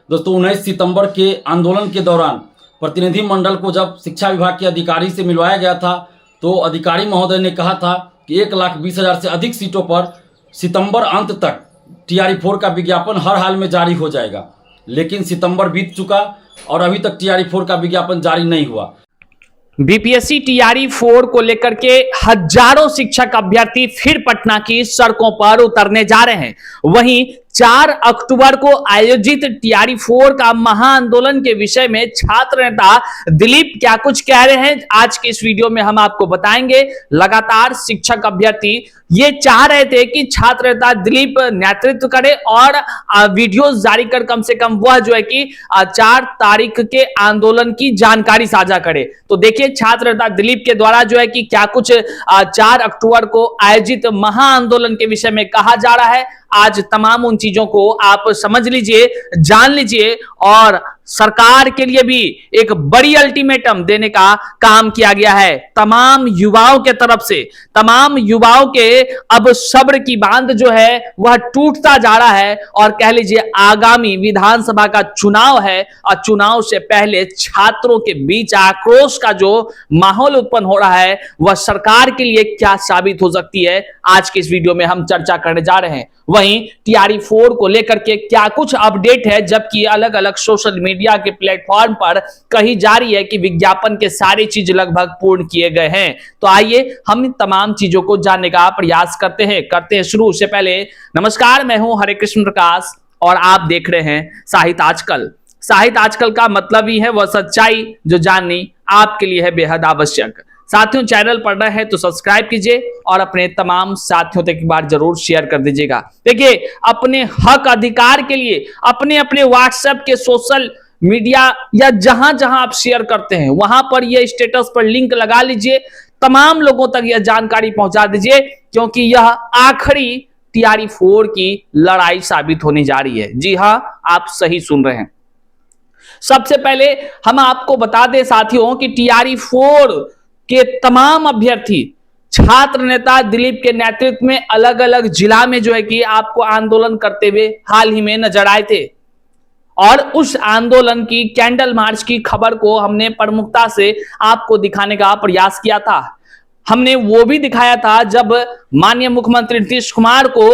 दोस्तों 19 सितंबर के आंदोलन के दौरान प्रतिनिधि मंडल को जब शिक्षा विभाग के अधिकारी से मिलवाया गया था तो अधिकारी महोदय ने कहा था कि 1,20,000 से अधिक सीटों पर सितंबर अंत तक TRE4 का विज्ञापन हर हाल में जारी हो जाएगा। लेकिन सितंबर बीत चुका और अभी तक TRE4 का विज्ञापन जारी नहीं हुआ। बीपीएससी TRE4 को लेकर के हजारों शिक्षक अभ्यर्थी फिर पटना की सड़कों पर उतरने जा रहे हैं। वहीं 4 अक्टूबर को आयोजित TRE4 का महाआंदोलन के विषय में छात्र नेता दिलीप क्या कुछ कह रहे हैं, आज के इस वीडियो में हम आपको बताएंगे। लगातार शिक्षक अभ्यर्थी ये चाह रहे थे कि छात्र नेता दिलीप नेतृत्व करे और वीडियो जारी कर कम से कम वह जो है कि 4 तारीख के आंदोलन की जानकारी साझा करे। तो देखिए छात्र नेता दिलीप के द्वारा जो है कि क्या कुछ 4 अक्टूबर को आयोजित महाआंदोलन के विषय में कहा जा रहा है। आज तमाम उन चीजों को आप समझ लीजिए, जान लीजिए और सरकार के लिए भी एक बड़ी अल्टीमेटम देने का काम किया गया है। तमाम युवाओं के तरफ से, तमाम युवाओं के अब सब्र की बांध जो है वह टूटता जा रहा है और कह लीजिए आगामी विधानसभा का चुनाव है और चुनाव से पहले छात्रों के बीच आक्रोश का जो माहौल उत्पन्न हो रहा है वह सरकार के लिए क्या साबित हो सकती है, आज के इस वीडियो में हम चर्चा करने जा रहे हैं। वहीं TRE4 को लेकर के क्या कुछ अपडेट है, जबकि अलग अलग सोशल मीडिया के प्लेटफॉर्म पर कही जा रही है कि विज्ञापन के सारी चीज लगभग पूर्ण किए गए हैं। तो आइए हम इन तमाम चीजों को जानने का प्रयास करते हैं शुरू। उससे पहले नमस्कार, मैं हूं हरे कृष्ण प्रकाश और आप देख रहे हैं साहित्य आजकल। साहित्य आजकल का मतलब ही है वह सच्चाई जो जाननी आपके लिए है बेहद आवश्यक। साथियों, चैनल पढ़ रहे हैं तो सब्सक्राइब कीजिए और अपने तमाम साथियों तक एक बार जरूर शेयर कर दीजिएगा। देखिए, अपने हक अधिकार के लिए अपने अपने व्हाट्सएप के सोशल मीडिया या जहां जहां आप शेयर करते हैं वहां पर यह स्टेटस पर लिंक लगा लीजिए, तमाम लोगों तक यह जानकारी पहुंचा दीजिए, क्योंकि यह आखिरी TRE4 की लड़ाई साबित होने जा रही है। जी हां, आप सही सुन रहे हैं। सबसे पहले हम आपको बता दें साथियों कि TRE4 के तमाम अभ्यर्थी छात्र नेता दिलीप के नेतृत्व में अलग अलग जिला में जो है कि आपको आंदोलन करते हुए हाल ही में नजर आए थे और उस आंदोलन की कैंडल मार्च की खबर को हमने प्रमुखता से आपको दिखाने का प्रयास किया था। हमने वो भी दिखाया था जब माननीय मुख्यमंत्री नीतीश कुमार को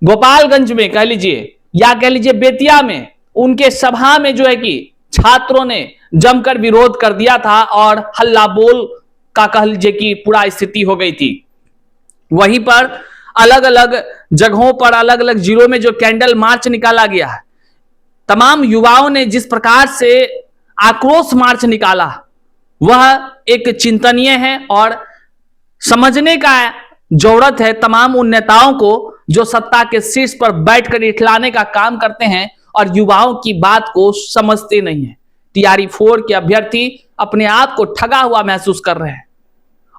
गोपालगंज में कह लीजिए या कह लीजिए बेतिया में उनके सभा में जो है कि छात्रों ने जमकर विरोध कर दिया था और हल्ला बोल का कह लीजिए कि पूरा स्थिति हो गई थी। वहीं पर अलग अलग जगहों पर अलग अलग जिलों में जो कैंडल मार्च निकाला गया है, तमाम युवाओं ने जिस प्रकार से आक्रोश मार्च निकाला वह एक चिंतनीय है और समझने का जरूरत है तमाम उन नेताओं को जो सत्ता के शीर्ष पर बैठकर इठलाने का काम करते हैं और युवाओं की बात को समझते नहीं है। TRE4 के अभ्यर्थी अपने आप को ठगा हुआ महसूस कर रहे हैं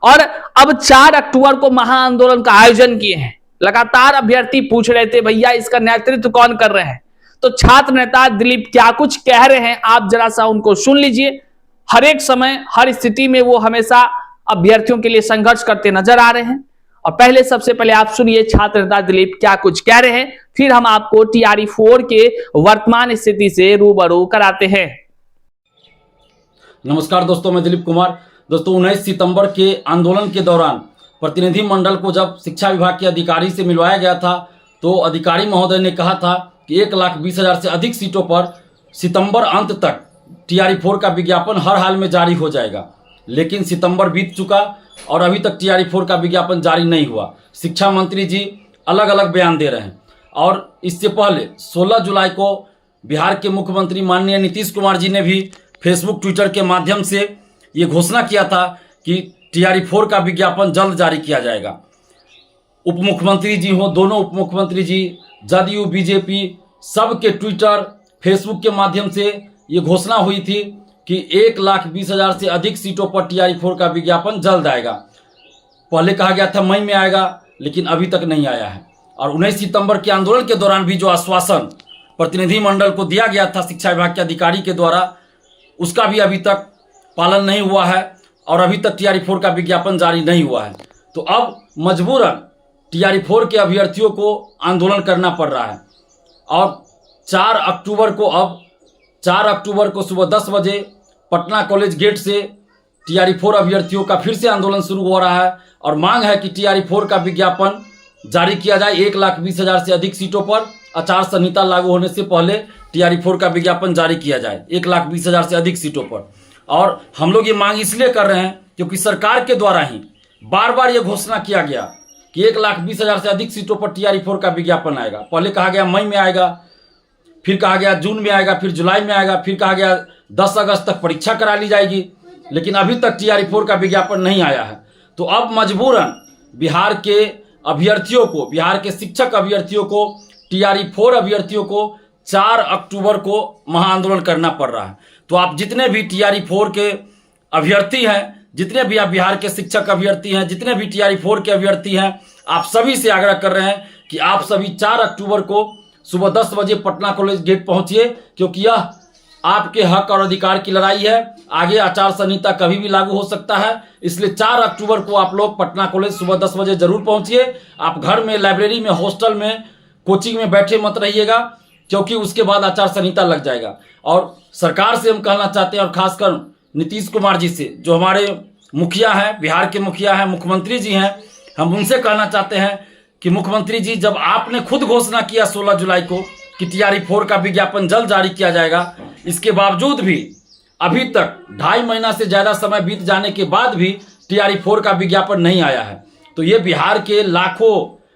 और अब 4 अक्टूबर को महाआंदोलन का आयोजन किए हैं। लगातार अभ्यर्थी पूछ रहे थे भैया इसका नेतृत्व कौन कर रहे हैं, तो छात्र नेता दिलीप क्या कुछ कह रहे हैं आप जरा सा उनको सुन लीजिए। हर एक समय हर स्थिति में वो हमेशा अभ्यर्थियों के लिए संघर्ष करते नजर आ रहे हैं और पहले सबसे पहले आप सुनिए छात्र नेता दिलीप क्या कुछ कह रहे हैं, फिर हम आपको TRE4 के वर्तमान स्थिति से रूबरू कराते हैं। नमस्कार दोस्तों, मैं दिलीप कुमार। दोस्तों 19 सितंबर के आंदोलन के दौरान प्रतिनिधि मंडल को जब शिक्षा विभाग के अधिकारी से मिलवाया गया था तो अधिकारी महोदय ने कहा था कि 1,20,000 से अधिक सीटों पर सितंबर अंत तक TRE4 का विज्ञापन हर हाल में जारी हो जाएगा। लेकिन सितंबर बीत चुका और अभी तक TRE4 का विज्ञापन जारी नहीं हुआ। शिक्षा मंत्री जी अलग अलग बयान दे रहे हैं और इससे पहले 16 जुलाई को बिहार के मुख्यमंत्री माननीय नीतीश कुमार जी ने भी फेसबुक ट्विटर के माध्यम से ये घोषणा किया था कि TRE4 का विज्ञापन जल्द जारी किया जाएगा। उप मुख्यमंत्री जी हो, दोनों उप मुख्यमंत्री जी, जदयू बीजेपी सबके ट्विटर फेसबुक के माध्यम से ये घोषणा हुई थी कि 1,20,000 से अधिक सीटों पर TRE4 का विज्ञापन जल्द आएगा। पहले कहा गया था मई में आएगा, लेकिन अभी तक नहीं आया है। और 19 सितंबर के आंदोलन के दौरान भी जो आश्वासन प्रतिनिधि मंडल को दिया गया था शिक्षा विभाग के अधिकारी के द्वारा, उसका भी अभी तक पालन नहीं हुआ है और अभी तक TRE4 का विज्ञापन जारी नहीं हुआ है। तो अब मजबूरन TRE4 के अभ्यर्थियों को आंदोलन करना पड़ रहा है और 4 अक्टूबर को सुबह 10 बजे पटना कॉलेज गेट से TRE-4 अभ्यर्थियों का फिर से आंदोलन शुरू हो रहा है और मांग है कि TRE-4 का विज्ञापन जारी किया जाए। 1,20,000 से अधिक सीटों पर आचार संहिता लागू होने से पहले TRE-4 का विज्ञापन जारी किया जाए 1,20,000 से अधिक सीटों पर। और हम लोग ये मांग इसलिए कर रहे हैं क्योंकि सरकार के द्वारा ही बार बार ये घोषणा किया गया कि 1,20,000 से अधिक सीटों पर TRE-4 का विज्ञापन आएगा। पहले कहा गया मई में आएगा, फिर कहा गया जून में आएगा, फिर जुलाई में आएगा, फिर कहा गया 10 अगस्त तक परीक्षा करा ली जाएगी, लेकिन अभी तक TRE-4 का विज्ञापन नहीं आया है। तो अब मजबूरन बिहार के अभ्यर्थियों को, बिहार के शिक्षक अभ्यर्थियों को, TRE-4 अभ्यर्थियों को 4 अक्टूबर को महाआंदोलन करना पड़ रहा है। तो आप जितने भी TRE-4 के अभ्यर्थी हैं, जितने भी आप बिहार के शिक्षक अभ्यर्थी हैं, जितने भी TRE-4 के अभ्यर्थी हैं, आप सभी से आग्रह कर रहे हैं कि आप सभी 4 अक्टूबर को सुबह 10 बजे पटना कॉलेज गेट पहुंचिए, क्योंकि यह आपके हक और अधिकार की लड़ाई है। आगे आचार संहिता कभी भी लागू हो सकता है, इसलिए 4 अक्टूबर को आप लोग पटना कॉलेज सुबह 10 बजे जरूर पहुंचिए। आप घर में, लाइब्रेरी में, हॉस्टल में, कोचिंग में बैठे मत रहिएगा, क्योंकि उसके बाद आचार संहिता लग जाएगा। और सरकार से हम कहना चाहते हैं, और खासकर नीतीश कुमार जी से, जो हमारे मुखिया हैं, बिहार के मुखिया हैं, मुख्यमंत्री जी हैं, हम उनसे कहना चाहते हैं कि मुख्यमंत्री जी, जब आपने खुद घोषणा किया 16 जुलाई को कि TRE-4 का विज्ञापन जल्द जारी किया जाएगा, इसके बावजूद भी अभी तक 2.5 महीना से ज़्यादा समय बीत जाने के बाद भी TRE-4 का विज्ञापन नहीं आया है, तो ये बिहार के लाखों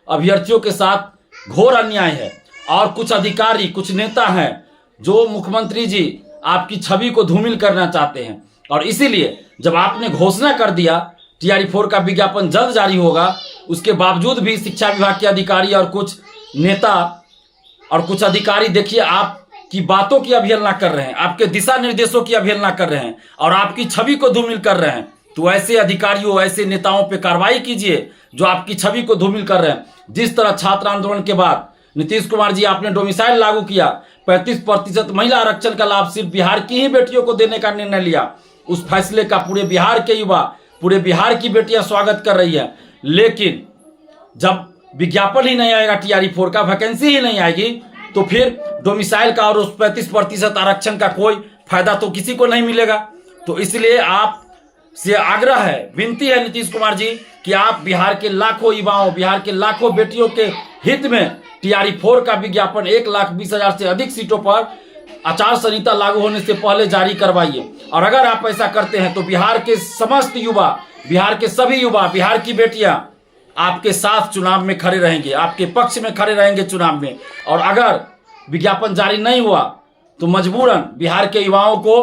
अभ्यर्थियों के साथ घोर अन्याय है। और कुछ अधिकारी, कुछ नेता हैं जो मुख्यमंत्री जी आपकी छवि को धूमिल करना चाहते हैं, और इसीलिए जब आपने घोषणा कर दिया TRE-4 का विज्ञापन जल्द जारी होगा, उसके बावजूद भी शिक्षा विभाग के अधिकारी और कुछ नेता और कुछ अधिकारी, देखिए, आपकी बातों की अवहेलना कर रहे हैं, आपके दिशा निर्देशों की अवहेलना कर रहे हैं और आपकी छवि को धूमिल कर रहे हैं। तो ऐसे अधिकारियों, ऐसे नेताओं पे कार्रवाई कीजिए जो आपकी छवि को धूमिल कर रहे हैं। जिस तरह छात्र आंदोलन के बाद नीतीश कुमार जी आपने डोमिसाइल लागू किया, 35% महिला आरक्षण का लाभ सिर्फ बिहार की ही बेटियों को देने का निर्णय लिया, उस फैसले का पूरे बिहार के युवा, पूरे बिहार की बेटियां स्वागत कर रही है। लेकिन जब विज्ञापन ही नहीं आएगा TRE-4 का, वैकेंसी ही नहीं आएगी, तो फिर डोमिसाइल का और उस 35% आरक्षण का कोई फायदा तो किसी को नहीं मिलेगा। तो इसलिए आप से आग्रह है, विनती है नीतीश कुमार जी कि आप बिहार के लाखों युवाओं, बिहार के लाखों बेटियों के हित में TRE-4 का विज्ञापन 1,20,000 से अधिक सीटों पर आचार संहिता लागू होने से पहले जारी करवाइए। और अगर आप ऐसा करते हैं तो बिहार के समस्त युवा, बिहार के सभी युवा, बिहार की बेटियां आपके साथ चुनाव में खड़े रहेंगे, आपके पक्ष में खड़े रहेंगे चुनाव में। और अगर विज्ञापन जारी नहीं हुआ तो मजबूरन बिहार के युवाओं को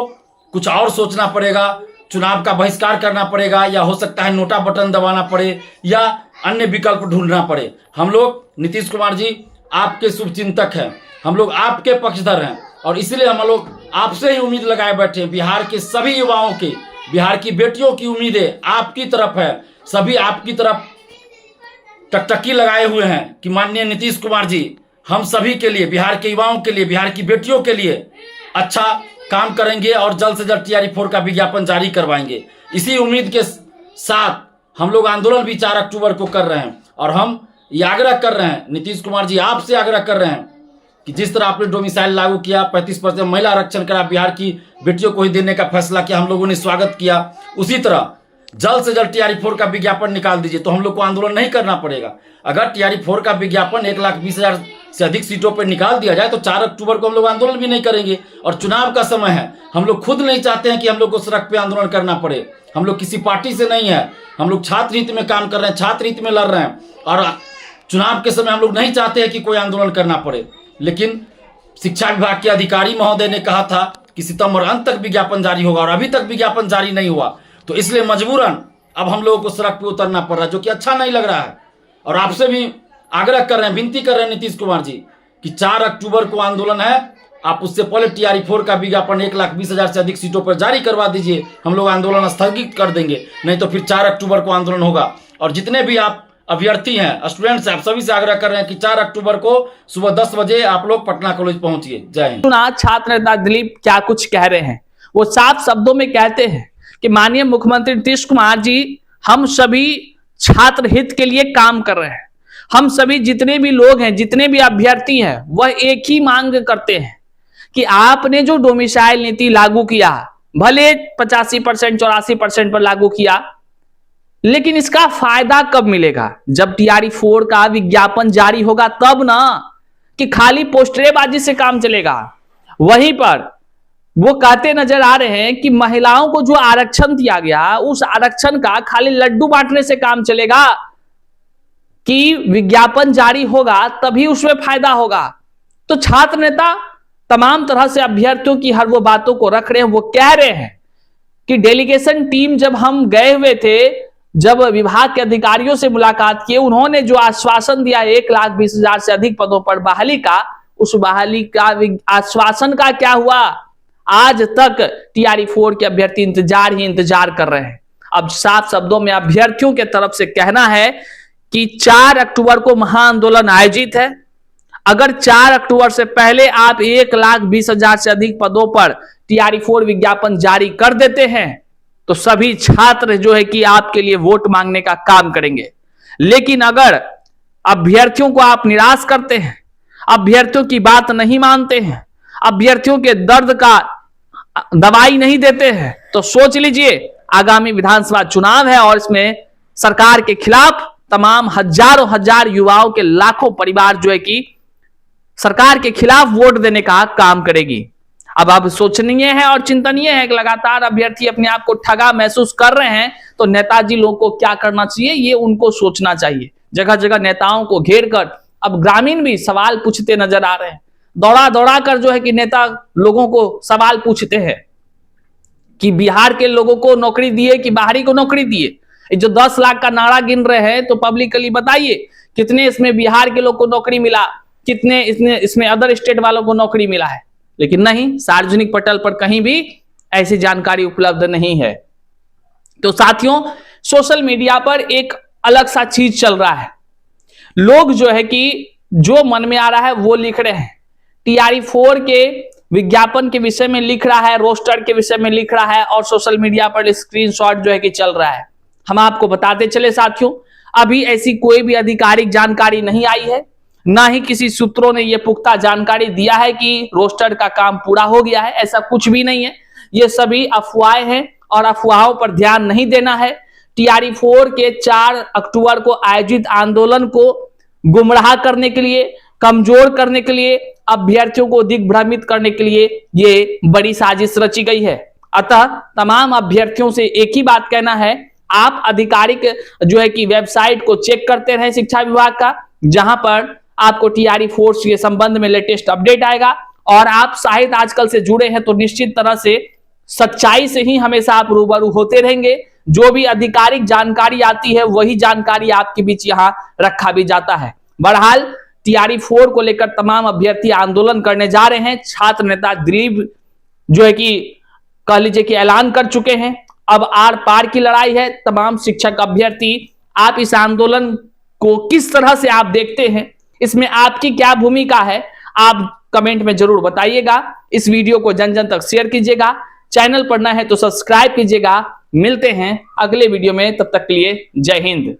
कुछ और सोचना पड़ेगा, चुनाव का बहिष्कार करना पड़ेगा, या हो सकता है नोटा बटन दबाना पड़े, या अन्य विकल्प ढूंढना पड़े। हम लोग, नीतीश कुमार जी, आपके शुभचिंतक हैं, हम लोग आपके पक्षधर हैं, और इसलिए हम लोग आपसे ही उम्मीद लगाए बैठे हैं। बिहार के सभी युवाओं की, बिहार की बेटियों की उम्मीदें आपकी तरफ है, सभी आपकी तरफ टकटकी लगाए हुए हैं कि माननीय नीतीश कुमार जी हम सभी के लिए, बिहार के युवाओं के लिए, बिहार की बेटियों के लिए अच्छा काम करेंगे और जल्द से जल्द TRE-4 का विज्ञापन जारी करवाएंगे। इसी उम्मीद के साथ हम लोग आंदोलन भी 4 अक्टूबर को कर रहे हैं, और हम ये आग्रह कर रहे हैं, नीतीश कुमार जी आपसे आग्रह कर रहे हैं कि जिस तरह आपने डोमिसाइल लागू किया, 35% महिला आरक्षण का बिहार की बेटियों को ही देने का फैसला किया, हम लोगों ने स्वागत किया, उसी तरह जल्द से जल्द TRE-4 का विज्ञापन निकाल दीजिए, तो हम लोग को आंदोलन नहीं करना पड़ेगा। अगर TRE-4 का विज्ञापन 1,20,000 से अधिक सीटों पर निकाल दिया जाए तो 4 अक्टूबर को हम लोग आंदोलन भी नहीं करेंगे। और चुनाव का समय है, हम लोग खुद नहीं चाहते हैं कि हम लोग को सड़क पे आंदोलन करना पड़े। हम लोग किसी पार्टी से नहीं है, हम लोग छात्र हित में काम कर रहे हैं, छात्र हित में लड़ रहे हैं, और चुनाव के समय हम लोग नहीं चाहते हैं कि कोई आंदोलन करना पड़े। लेकिन शिक्षा विभाग के अधिकारी महोदय ने कहा था कि सितंबर अंत तक विज्ञापन जारी होगा, और अभी तक विज्ञापन जारी नहीं हुआ, तो इसलिए मजबूरन अब हम लोगों को सड़क पे उतरना पड़ रहा है, जो कि अच्छा नहीं लग रहा है। और आपसे भी आग्रह कर रहे हैं, विनती कर रहे हैं नीतीश कुमार जी कि 4 अक्टूबर को आंदोलन है, आप उससे पहले TRE-4 का विज्ञापन 1,20,000 से अधिक सीटों पर जारी करवा दीजिए। हम लोग आंदोलन स्थगित कर देंगे, नहीं तो फिर 4 अक्टूबर को आंदोलन होगा। और जितने भी आप अभ्यर्थी हैं, स्टूडेंट्स, आप सभी से आग्रह कर रहे हैं कि 4 अक्टूबर को सुबह 10 बजे आप लोग पटना कॉलेज पहुंचिए। जय हिंद। छात्र नेता दिलीप क्या कुछ कह रहे हैं, वो साफ शब्दों में कहते हैं कि माननीय मुख्यमंत्री नीतीश कुमार जी, हम सभी छात्र हित के लिए काम कर रहे हैं। हम सभी जितने भी लोग हैं, जितने भी अभ्यर्थी हैं, वह एक ही मांग करते हैं कि आपने जो डोमिसाइल नीति लागू किया, भले 85% 84% पर लागू किया, लेकिन इसका फायदा कब मिलेगा? जब टीआरई 4 का विज्ञापन जारी होगा तब ना, कि खाली पोस्टरेबाजी से काम चलेगा। वहीं पर वो कहते नजर आ रहे हैं कि महिलाओं को जो आरक्षण दिया गया, उस आरक्षण का खाली लड्डू बांटने से काम चलेगा, कि विज्ञापन जारी होगा तभी उसमें फायदा होगा। तो छात्र नेता तमाम तरह से अभ्यर्थियों की हर वो बातों को रख रहे हैं। वो कह रहे हैं कि डेलीगेशन टीम जब हम गए हुए थे, जब विभाग के अधिकारियों से मुलाकात किए, उन्होंने जो आश्वासन दिया 1,20,000 से अधिक पदों पर बहाली का, उस बहाली का आश्वासन का क्या हुआ? आज तक टीआरई 4 के अभ्यर्थी इंतजार कर रहे हैं। अब साफ शब्दों में अभ्यर्थियों के तरफ से कहना है कि 4 अक्टूबर को महाआंदोलन आयोजित है। अगर 4 अक्टूबर से पहले आप 1,20,000 से अधिक पदों पर टीआरई 4 विज्ञापन जारी कर देते हैं तो सभी छात्र जो है कि आपके लिए वोट मांगने का काम करेंगे। लेकिन अगर अभ्यर्थियों को आप निराश करते हैं, अभ्यर्थियों की बात नहीं मानते हैं, अभ्यर्थियों के दर्द का दवाई नहीं देते हैं, तो सोच लीजिए आगामी विधानसभा चुनाव है और इसमें सरकार के खिलाफ तमाम हजारों हजार युवाओं के लाखों परिवार जो है कि सरकार के खिलाफ वोट देने का काम करेगी। अब सोचनीय है और चिंतनीय है कि लगातार अभ्यर्थी अपने आप को ठगा महसूस कर रहे हैं, तो नेताजी लोगों को क्या करना चाहिए, ये उनको सोचना चाहिए। जगह जगह नेताओं को घेर कर अब ग्रामीण भी सवाल पूछते नजर आ रहे हैं। दौड़ा दौड़ा कर जो है कि नेता लोगों को सवाल पूछते हैं कि बिहार के लोगों को नौकरी दिए कि बाहरी को नौकरी दिए। जो 10 लाख का नारा गिन रहे हैं, तो पब्लिकली बताइए कितने इसमें बिहार के लोग को नौकरी मिला, कितने इसमें अदर स्टेट वालों को नौकरी मिला है। लेकिन नहीं, सार्वजनिक पटल पर कहीं भी ऐसी जानकारी उपलब्ध नहीं है। तो साथियों, सोशल मीडिया पर एक अलग सा चीज चल रहा है। लोग जो है कि जो मन में आ रहा है वो लिख रहे हैं। टीआरई 4 के विज्ञापन के विषय में लिख रहा है, रोस्टर के विषय में लिख रहा है, और सोशल मीडिया पर स्क्रीनशॉट जो है कि चल रहा है। हम आपको बताते चले साथियों, अभी ऐसी कोई भी आधिकारिक जानकारी नहीं आई है, ना ही किसी सूत्रों ने यह पुख्ता जानकारी दिया है कि रोस्टर का काम पूरा हो गया है। ऐसा कुछ भी नहीं है, ये सभी अफवाहें हैं और अफवाहों पर ध्यान नहीं देना है। टीआरई 4 के 4 अक्टूबर को आयोजित आंदोलन को गुमराह करने के लिए, कमजोर करने के लिए, अभ्यर्थियों को दिग्भ्रमित करने के लिए ये बड़ी साजिश रची गई है। अतः तमाम अभ्यर्थियों से एक ही बात कहना है, आप आधिकारिक जो है कि वेबसाइट को चेक करते रहें शिक्षा विभाग का, जहां पर आपको टीआरई 4 के संबंध में लेटेस्ट अपडेट आएगा। और आप शायद आजकल से जुड़े हैं तो निश्चित तरह से सच्चाई से ही हमेशा आप रूबरू होते रहेंगे। जो भी आधिकारिक जानकारी आती है वही जानकारी आपके बीच यहां रखा भी जाता है। बहरहाल टीआरई 4 को लेकर तमाम अभ्यर्थी आंदोलन करने जा रहे हैं। छात्र नेता दिलीप जो है कि कह लीजिए कि ऐलान कर चुके हैं। अब आर पार की लड़ाई है। तमाम शिक्षक अभ्यर्थी, आप इस आंदोलन को किस तरह से आप देखते हैं, इसमें आपकी क्या भूमिका है, आप कमेंट में जरूर बताइएगा। इस वीडियो को जन जन तक शेयर कीजिएगा। चैनल पर नए हैं तो सब्सक्राइब कीजिएगा। मिलते हैं अगले वीडियो में, तब तक के लिए जय हिंद।